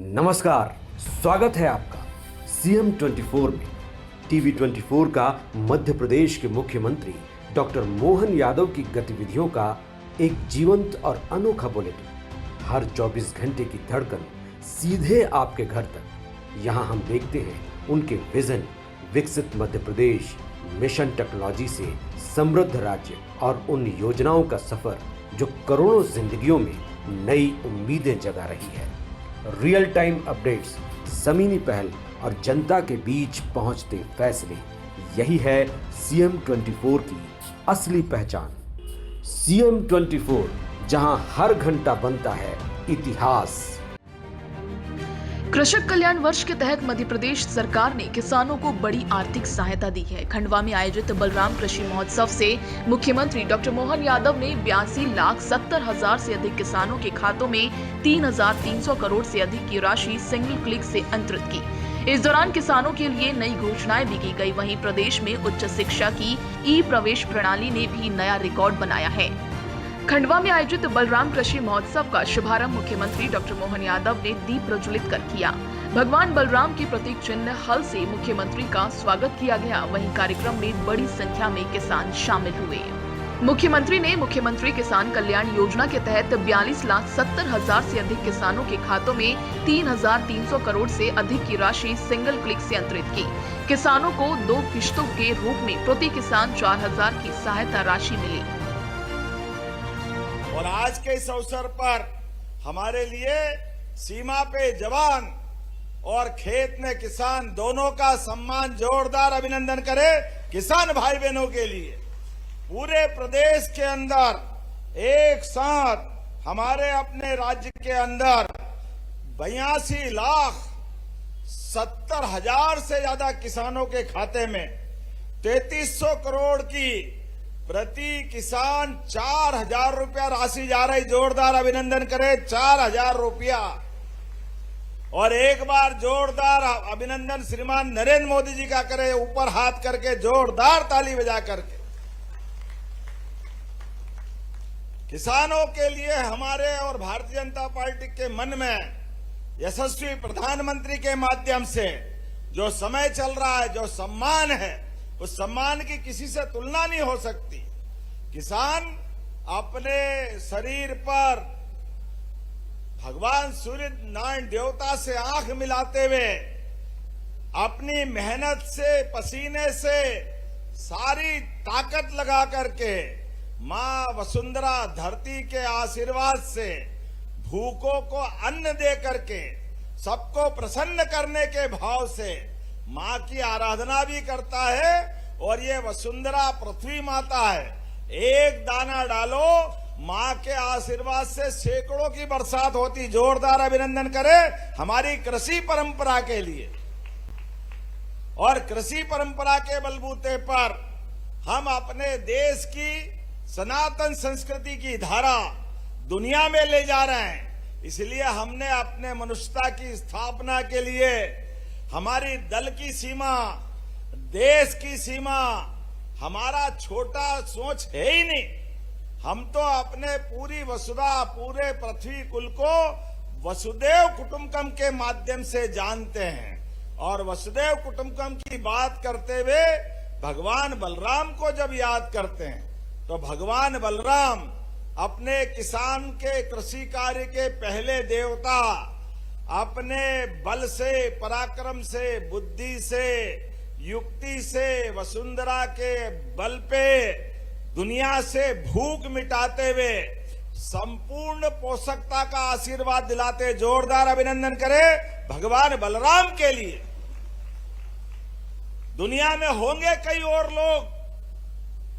नमस्कार, स्वागत है आपका सीएम 24 में। टीवी 24 का मध्य प्रदेश के मुख्यमंत्री डॉक्टर मोहन यादव की गतिविधियों का एक जीवंत और अनोखा बुलेटिन। हर 24 घंटे की धड़कन सीधे आपके घर तक। यहाँ हम देखते हैं उनके विजन, विकसित मध्य प्रदेश, मिशन टेक्नोलॉजी से समृद्ध राज्य और उन योजनाओं का सफर जो करोड़ों जिंदगियों में नई उम्मीदें जगा रही है। रियल टाइम अपडेट्स, ज़मीनी पहल और जनता के बीच पहुंचते फैसले, यही है सीएम 24 की असली पहचान। सीएम 24, जहां हर घंटा बनता है इतिहास। कृषक कल्याण वर्ष के तहत मध्य प्रदेश सरकार ने किसानों को बड़ी आर्थिक सहायता दी है। खंडवा में आयोजित बलराम कृषि महोत्सव से मुख्यमंत्री डॉक्टर मोहन यादव ने 82,70,000 से अधिक किसानों के खातों में 3,300 करोड़ से अधिक की राशि सिंगल क्लिक से अंतरित की। इस दौरान किसानों के लिए नई घोषणाएं भी की गई। वहीं प्रदेश में उच्च शिक्षा की ई प्रवेश प्रणाली ने भी नया रिकॉर्ड बनाया है। खंडवा में आयोजित बलराम कृषि महोत्सव का शुभारंभ मुख्यमंत्री डॉक्टर मोहन यादव ने दीप प्रज्वलित कर किया। भगवान बलराम के प्रतीक चिन्ह हल से मुख्यमंत्री का स्वागत किया गया। वहीं कार्यक्रम में बड़ी संख्या में किसान शामिल हुए। मुख्यमंत्री ने मुख्यमंत्री किसान कल्याण योजना के तहत 42,70,000 से अधिक किसानों के खातों में 3,300 करोड़ से अधिक की राशि सिंगल क्लिक से अंतरित की। किसानों को 2 किश्तों के रूप में प्रति किसान 4,000 की सहायता राशि मिली। और आज के इस अवसर पर हमारे लिए सीमा पे जवान और खेत में किसान दोनों का सम्मान, जोरदार अभिनंदन करें किसान भाई बहनों के लिए। पूरे प्रदेश के अंदर एक साथ हमारे अपने राज्य के अंदर 82,70,000 से ज्यादा किसानों के खाते में 3,300 करोड़ की प्रति किसान 4,000 रुपया राशि जा रही। जोरदार अभिनंदन करें, 4,000 रुपया। और एक बार जोरदार अभिनंदन श्रीमान नरेंद्र मोदी जी का करें, ऊपर हाथ करके जोरदार ताली बजा करके। किसानों के लिए हमारे और भारतीय जनता पार्टी के मन में यशस्वी प्रधानमंत्री के माध्यम से जो समय चल रहा है, जो सम्मान है, उस सम्मान की किसी से तुलना नहीं हो सकती। किसान अपने शरीर पर भगवान सूर्य नारायण देवता से आंख मिलाते हुए अपनी मेहनत से, पसीने से सारी ताकत लगा करके मां वसुंधरा धरती के आशीर्वाद से भूखों को अन्न दे करके सबको प्रसन्न करने के भाव से मां की आराधना भी करता है। और ये वसुंधरा पृथ्वी माता है, एक दाना डालो मां के आशीर्वाद से सैकड़ों की बरसात होती। जोरदार अभिनंदन करें हमारी कृषि परंपरा के लिए। और कृषि परंपरा के बलबूते पर हम अपने देश की सनातन संस्कृति की धारा दुनिया में ले जा रहे हैं। इसलिए हमने अपने मनुष्यता की स्थापना के लिए हमारी दल की सीमा, देश की सीमा, हमारा छोटा सोच है ही नहीं। हम तो अपने पूरी वसुधा, पूरे पृथ्वी कुल को वसुदेव कुटुंबकम के माध्यम से जानते हैं। और वसुदेव कुटुंबकम की बात करते हुए भगवान बलराम को जब याद करते हैं तो भगवान बलराम अपने किसान के कृषि कार्य के पहले देवता, अपने बल से, पराक्रम से, बुद्धि से, युक्ति से, वसुंधरा के बल पे दुनिया से भूख मिटाते हुए संपूर्ण पोषकता का आशीर्वाद दिलाते। जोरदार अभिनंदन करें भगवान बलराम के लिए। दुनिया में होंगे कई और लोग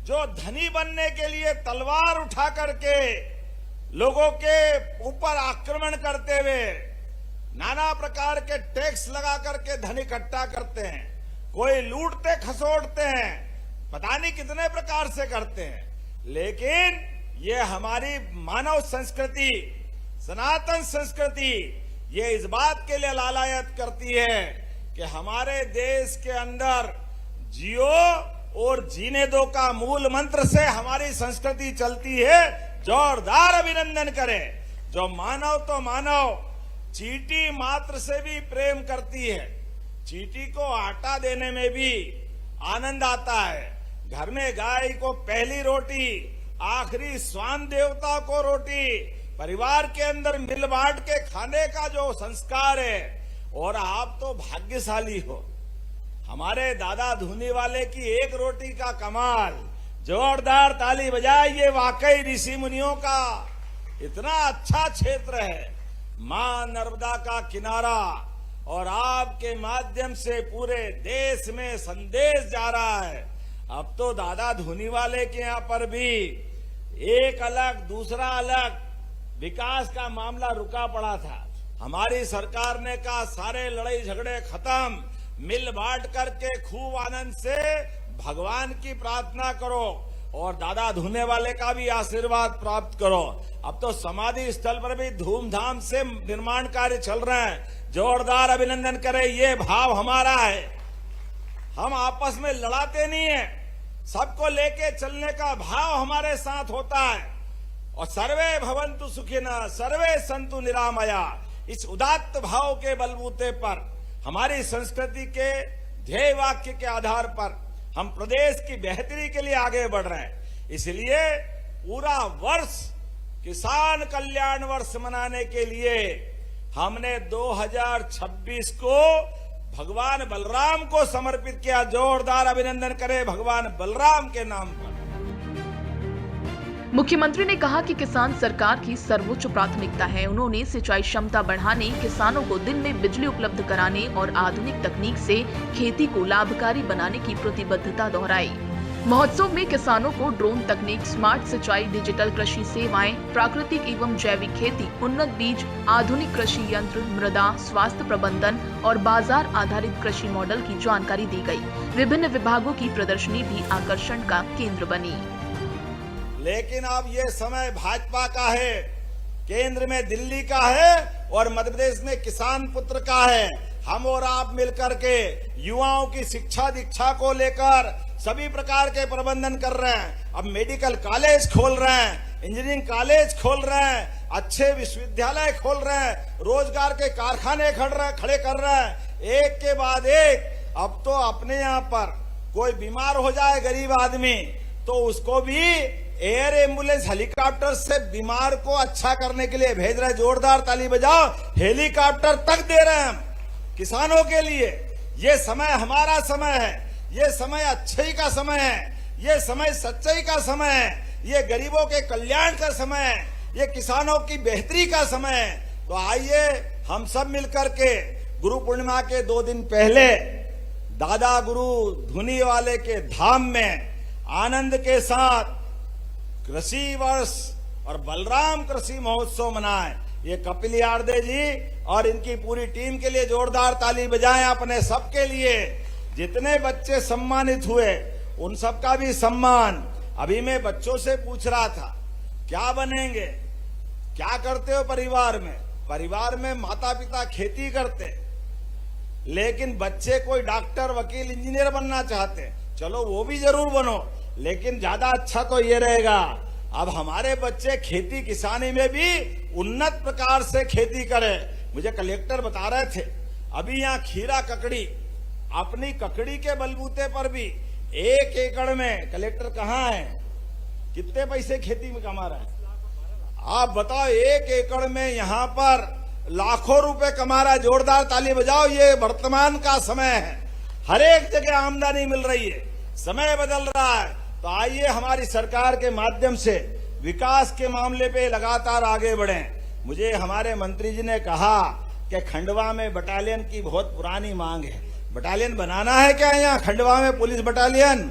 जो धनी बनने के लिए तलवार उठा करके लोगों के ऊपर आक्रमण करते हुए नाना प्रकार के टैक्स लगा करके धन इकट्ठा करते हैं। कोई लूटते खसोटते हैं, पता नहीं कितने प्रकार से करते हैं। लेकिन ये हमारी मानव संस्कृति, सनातन संस्कृति, ये इस बात के लिए लालायत करती है कि हमारे देश के अंदर जियो और जीने दो का मूल मंत्र से हमारी संस्कृति चलती है। जोरदार अभिनंदन करें। जो मानव तो मानव, चींटी मात्र से भी प्रेम करती है। चींटी को आटा देने में भी आनंद आता है। घर में गाय को पहली रोटी, आखिरी स्वान देवता को रोटी, परिवार के अंदर मिल बांट के खाने का जो संस्कार है। और आप तो भाग्यशाली हो, हमारे दादा धूनी वाले की एक रोटी का कमाल। जोरदार ताली बजाइए, वाकई ऋषि मुनियों का इतना अच्छा क्षेत्र है, मां नर्मदा का किनारा। और आपके माध्यम से पूरे देश में संदेश जा रहा है। अब तो दादा धूनी वाले के यहाँ पर भी एक अलग दूसरा अलग विकास का मामला रुका पड़ा था। हमारी सरकार ने कहा सारे लड़ाई झगड़े खत्म, मिल बांट करके खूब आनंद से भगवान की प्रार्थना करो और दादा धूने वाले का भी आशीर्वाद प्राप्त करो। अब तो समाधि स्थल पर भी धूमधाम से निर्माण कार्य चल रहे हैं। जोरदार अभिनंदन करें, ये भाव हमारा है। हम आपस में लड़ाते नहीं है, सबको लेके चलने का भाव हमारे साथ होता है। और सर्वे भवन्तु सुखिनः सर्वे सन्तु निरामया, इस उदात्त भाव के बलबूते पर हमारी संस्कृति के ध्येय वाक्य के आधार पर हम प्रदेश की बेहतरी के लिए आगे बढ़ रहे हैं। इसलिए पूरा वर्ष किसान कल्याण वर्ष मनाने के लिए हमने 2026 को भगवान बलराम को समर्पित किया। जोरदार अभिनंदन करें भगवान बलराम के नाम पर। मुख्यमंत्री ने कहा कि किसान सरकार की सर्वोच्च प्राथमिकता है। उन्होंने सिंचाई क्षमता बढ़ाने, किसानों को दिन में बिजली उपलब्ध कराने और आधुनिक तकनीक से खेती को लाभकारी बनाने की प्रतिबद्धता दोहराई। महोत्सव में किसानों को ड्रोन तकनीक, स्मार्ट सिंचाई, डिजिटल कृषि सेवाएं, प्राकृतिक एवं जैविक खेती, उन्नत बीज, आधुनिक कृषि यंत्र, मृदा स्वास्थ्य प्रबंधन और बाजार आधारित कृषि मॉडल की जानकारी दी गई। विभिन्न विभागों की प्रदर्शनी भी आकर्षण का केंद्र बनी। लेकिन अब ये समय भाजपा का है, केंद्र में दिल्ली का है और मध्य प्रदेश में किसान पुत्र का है। हम और आप मिलकर के युवाओं की शिक्षा दीक्षा को लेकर सभी प्रकार के प्रबंधन कर रहे हैं। अब मेडिकल कॉलेज खोल रहे हैं, इंजीनियरिंग कॉलेज खोल रहे हैं, अच्छे विश्वविद्यालय खोल रहे हैं, रोजगार के कारखाने खड़े कर रहे हैं, एक के बाद एक। अब तो अपने यहाँ पर कोई बीमार हो जाए गरीब आदमी तो उसको भी एयर एम्बुलेंस हेलीकॉप्टर से बीमार को अच्छा करने के लिए भेज रहे। जोरदार ताली बजाओ, हेलीकॉप्टर तक दे रहे हैं हम किसानों के लिए। ये समय हमारा समय है, ये समय अच्छाई का समय है, ये समय सच्चाई का समय है, ये गरीबों के कल्याण का समय है, ये किसानों की बेहतरी का समय है। तो आइए हम सब मिलकर के गुरु पूर्णिमा के 2 दिन पहले दादा गुरु धूनी वाले के धाम में आनंद के साथ कृषि वर्ष और बलराम कृषि महोत्सव मनाएं। ये कपिल यादव जी और इनकी पूरी टीम के लिए जोरदार ताली बजाएं। अपने सबके लिए जितने बच्चे सम्मानित हुए उन सबका भी सम्मान। अभी मैं बच्चों से पूछ रहा था क्या बनेंगे, क्या करते हो परिवार में? परिवार में माता पिता खेती करते, लेकिन बच्चे कोई डॉक्टर, वकील, इंजीनियर बनना चाहते। चलो वो भी जरूर बनो, लेकिन ज्यादा अच्छा तो ये रहेगा अब हमारे बच्चे खेती किसानी में भी उन्नत प्रकार से खेती करें। मुझे कलेक्टर बता रहे थे अभी यहाँ खीरा ककड़ी, अपनी ककड़ी के बलबूते पर भी 1 एकड़ में, कलेक्टर कहाँ है, कितने पैसे खेती में कमा रहा है आप बताओ? 1 एकड़ में यहाँ पर लाखों रुपए कमा रहा है। जोरदार ताली बजाओ। ये वर्तमान का समय है, हर एक जगह आमदनी मिल रही है, समय बदल रहा है। तो आइए हमारी सरकार के माध्यम से विकास के मामले पे लगातार आगे बढ़ें। मुझे हमारे मंत्री जी ने कहा कि खंडवा में बटालियन की बहुत पुरानी मांग है। बटालियन बनाना है क्या यहाँ खंडवा में, पुलिस बटालियन?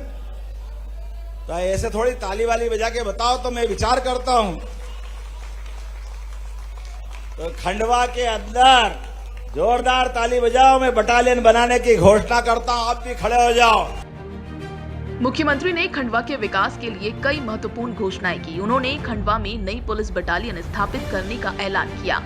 तो ऐसे थोड़ी ताली वाली बजा के बताओ तो मैं विचार करता हूं। तो खंडवा के अंदर जोरदार ताली बजाओ, मैं बटालियन बनाने की घोषणा करता हूं, आप भी खड़े हो जाओ। मुख्यमंत्री ने खंडवा के विकास के लिए कई महत्वपूर्ण घोषणाएं की। उन्होंने खंडवा में नई पुलिस बटालियन स्थापित करने का ऐलान किया।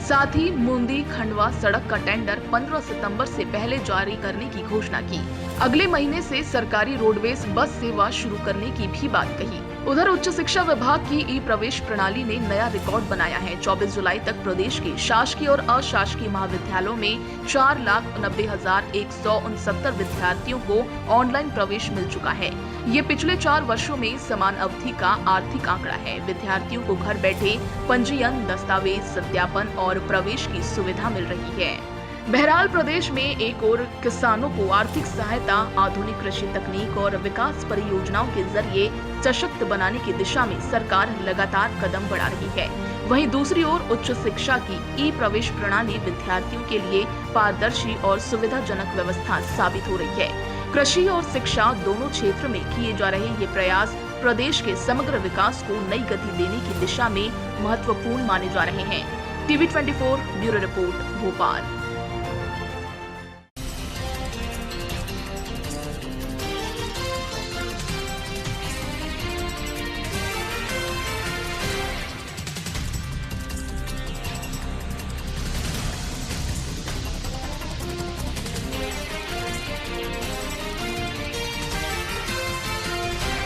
साथ ही मूंदी खंडवा सड़क का टेंडर 15 सितंबर से पहले जारी करने की घोषणा की। अगले महीने से सरकारी रोडवेज बस सेवा शुरू करने की भी बात कही। उधर उच्च शिक्षा विभाग की ई प्रवेश प्रणाली ने नया रिकॉर्ड बनाया है। 24 जुलाई तक प्रदेश के शासकीय और अशासकीय महाविद्यालयों में 4,90,169 विद्यार्थियों को ऑनलाइन प्रवेश मिल चुका है। ये पिछले 4 वर्षों में समान अवधि का आर्थिक आंकड़ा है। विद्यार्थियों को घर बैठे पंजीयन, दस्तावेज सत्यापन और प्रवेश की सुविधा मिल रही है। बहरहाल प्रदेश में एक और किसानों को आर्थिक सहायता, आधुनिक कृषि तकनीक और विकास परियोजनाओं के जरिए सशक्त बनाने की दिशा में सरकार लगातार कदम बढ़ा रही है। वहीं दूसरी ओर उच्च शिक्षा की ई प्रवेश प्रणाली विद्यार्थियों के लिए पारदर्शी और सुविधाजनक व्यवस्था साबित हो रही है। कृषि और शिक्षा दोनों क्षेत्र में किए जा रहे ये प्रयास प्रदेश के समग्र विकास को नई गति देने की दिशा में महत्वपूर्ण माने जा रहे हैं। TV 24 bureau report, Bhopal.